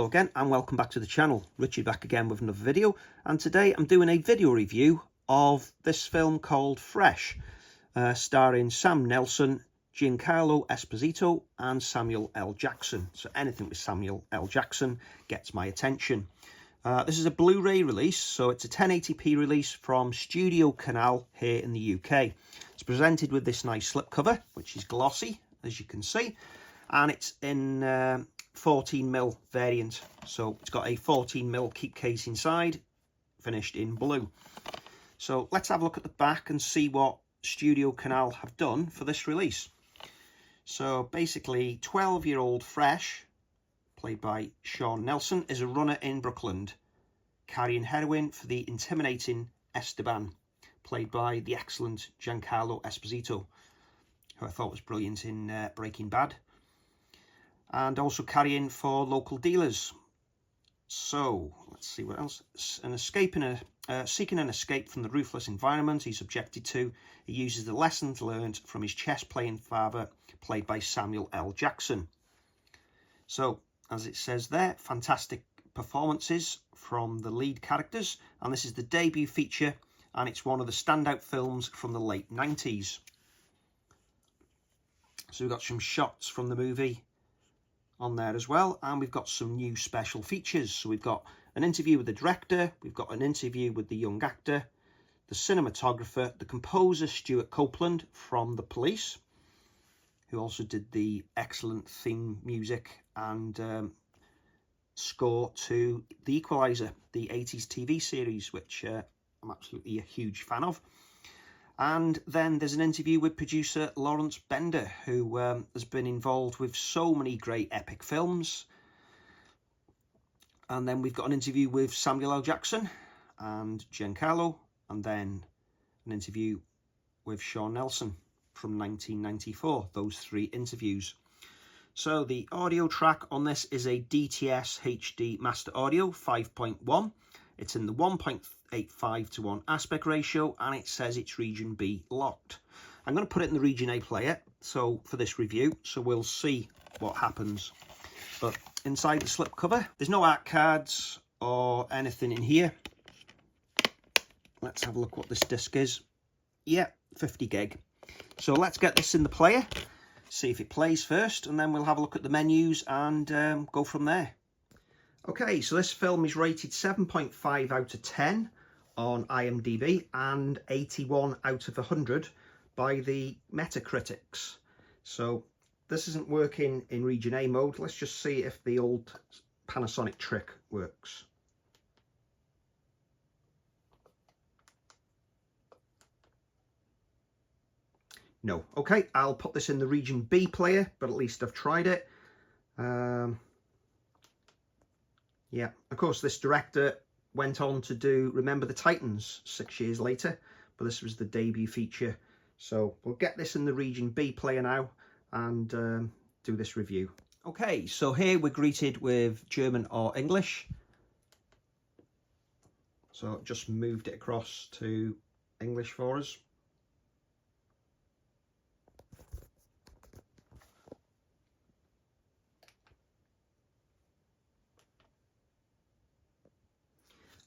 Hello again and welcome back to the channel. Richard back again with another video, and today I'm doing a video review of this film called Fresh, starring Sam Nelson, Giancarlo Esposito and Samuel L. Jackson. So anything with Samuel L. Jackson gets my attention. This is a Blu-ray release, so it's a 1080p release from Studiocanal here in the UK. It's presented with this nice slipcover, which is glossy, as you can see, and it's in 14mm variant. So it's got a 14mm keep case inside, finished in blue. So let's have a look at the back and see what Studiocanal have done for this release. So basically, 12-year-old Fresh, played by Sean Nelson, is a runner in Brooklyn, carrying heroin for the intimidating Esteban, played by the excellent Giancarlo Esposito, who I thought was brilliant in Breaking Bad, and also carrying for local dealers. So let's see what else. Seeking an escape from the ruthless environment he's subjected to, he uses the lessons learned from his chess-playing father, played by Samuel L. Jackson. So, as it says there, fantastic performances from the lead characters, and this is the debut feature, and it's one of the standout films from the late 90s. So we've got some shots from the movie on there as well, and we've got some new special features. So we've got an interview with the director, we've got an interview with the young actor, the cinematographer, the composer Stuart Copeland from The Police, who also did the excellent theme music and score to The Equalizer, the 80s TV series, which I'm absolutely a huge fan of. And then there's an interview with producer Lawrence Bender, who has been involved with so many great epic films. And then we've got an interview with Samuel L. Jackson and Giancarlo, and then an interview with Sean Nelson from 1994, those three interviews. So the audio track on this is a DTS HD Master Audio 5.1. It's in the 1.85:1 aspect ratio, and it says it's region B locked. I'm going to put it in the region A player so for this review, so we'll see what happens. But inside the slipcover, there's no art cards or anything in here. Let's have a look what this disc is. Yeah, 50 gig. So let's get this in the player, see if it plays first, and then we'll have a look at the menus and go from there. Okay, so this film is rated 7.5 out of 10 on IMDb and 81 out of 100 by the Metacritics. So this isn't working in region A mode. Let's just see if the old Panasonic trick works. No. Okay, I'll put this in the region B player, but at least I've tried it. Yeah, of course, this director went on to do Remember the Titans 6 years later, but this was the debut feature. So we'll get this in the region B player now and do this review. Okay, so here we're greeted with German or English. So I've just moved it across to English for us.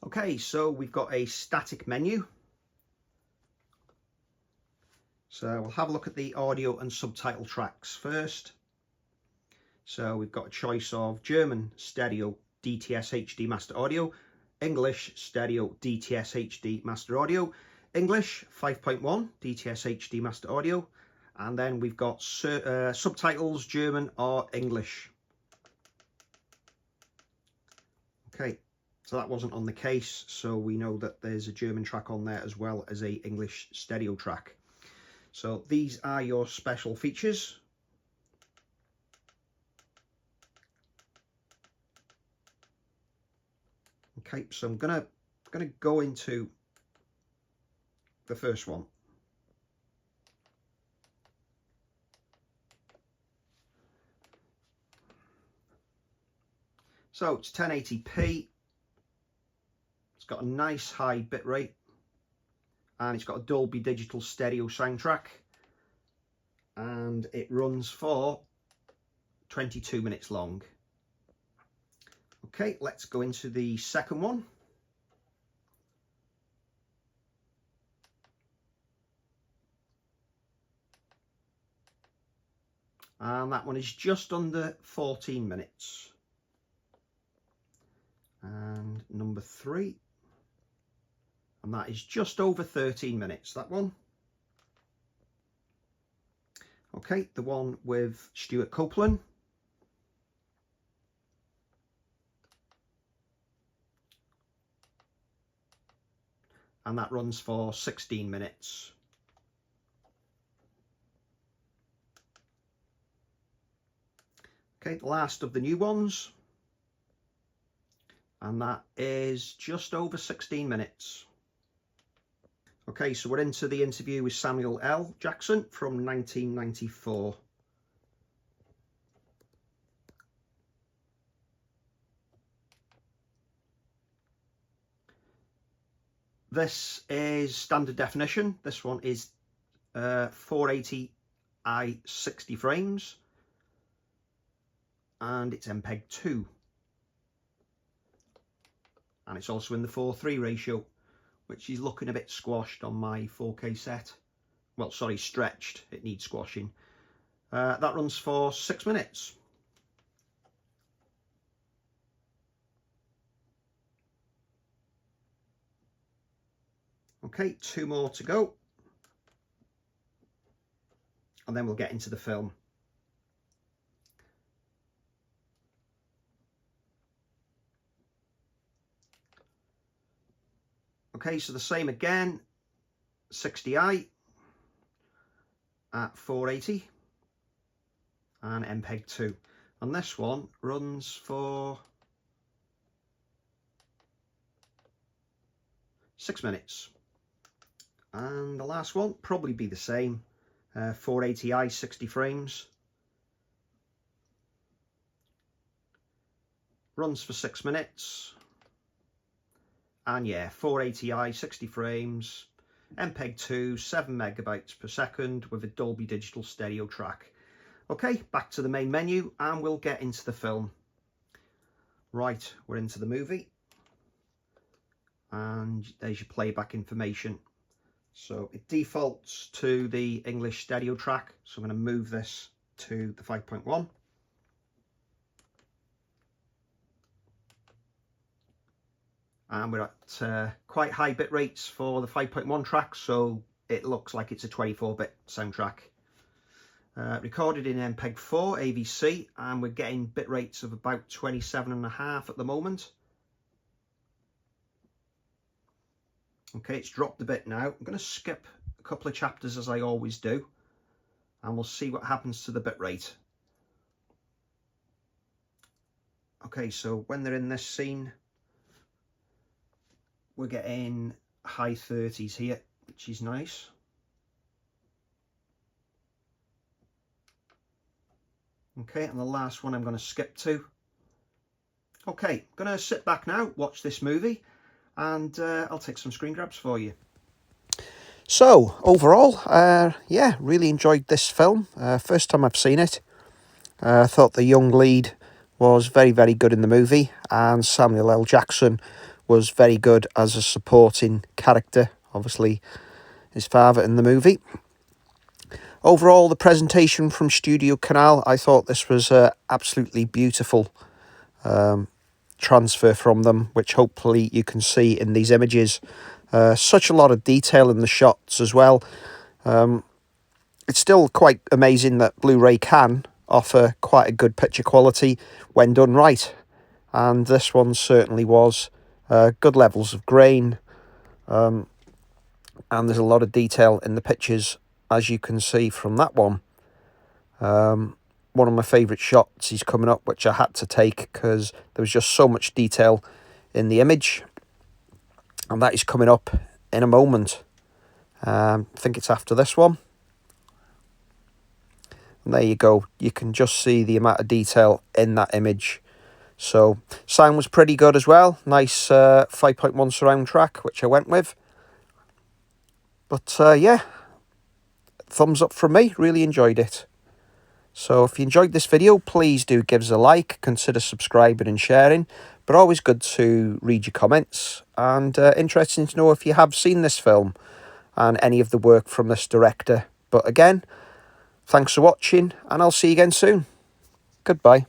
Okay, so we've got a static menu. So we'll have a look at the audio and subtitle tracks first. So we've got a choice of German stereo DTS HD Master Audio, English stereo DTS HD Master Audio, English 5.1 DTS HD Master Audio, and then we've got subtitles German or English. Okay. So that wasn't on the case, so we know that there's a German track on there as well as a English stereo track. So these are your special features. Okay, so I'm gonna go into the first one. So it's 1080p. It's got a nice high bitrate, and it's got a Dolby Digital stereo soundtrack, and it runs for 22 minutes long. Okay, let's go into the second one. And that one is just under 14 minutes. And number 3. And that is just over 13 minutes, that one. Okay, the one with Stuart Copeland. And that runs for 16 minutes. Okay, the last of the new ones. And that is just over 16 minutes. Okay, so we're into the interview with Samuel L. Jackson from 1994. This is standard definition. This one is 480i 60 frames. And it's MPEG-2. And it's also in the 4:3 ratio, which is looking a bit squashed on my 4K set. Well, sorry, stretched. It needs squashing. That runs for 6 minutes. Okay, 2 more to go. And then we'll get into the film. Okay, so the same again, 60i at 480 and MPEG-2. And this one runs for 6 minutes. And the last one, probably be the same, 480i 60 frames. Runs for 6 minutes. And yeah, 480i 60 frames, MPEG-2, 7 megabytes per second with a Dolby Digital stereo track. Okay, back to the main menu and we'll get into the film. Right, we're into the movie. And there's your playback information. So it defaults to the English stereo track. So I'm going to move this to the 5.1. And we're at quite high bit rates for the 5.1 track, so it looks like it's a 24-bit soundtrack. Recorded in MPEG-4 AVC, and we're getting bit rates of about 27.5 at the moment. Okay, it's dropped a bit now. I'm going to skip a couple of chapters as I always do, and we'll see what happens to the bit rate. Okay, so when they're in this scene, we're getting high 30s here, which is nice. Okay, and the last one I'm going to skip to. Okay, I'm going to sit back now, watch this movie, and I'll take some screen grabs for you. So, overall, yeah, really enjoyed this film. First time I've seen it. I thought the young lead was very, very good in the movie, and Samuel L. Jackson was very good as a supporting character, obviously his father in the movie. Overall, the presentation from Studiocanal, I thought this was absolutely beautiful transfer from them, which hopefully you can see in these images. Such a lot of detail in the shots as well. It's still quite amazing that Blu-ray can offer quite a good picture quality when done right, and this one certainly was. Good levels of grain, and there's a lot of detail in the pictures, as you can see from that one. One of my favourite shots is coming up, which I had to take because there was just so much detail in the image, and that is coming up in a moment. I think it's after this one. And there you go, you can just see the amount of detail in that image. So, sound was pretty good as well. Nice 5.1 surround track, which I went with. But yeah, thumbs up from me. Really enjoyed it. So, if you enjoyed this video, please do give us a like. Consider subscribing and sharing. But always good to read your comments, and interesting to know if you have seen this film and any of the work from this director. But again, thanks for watching, and I'll see you again soon. Goodbye.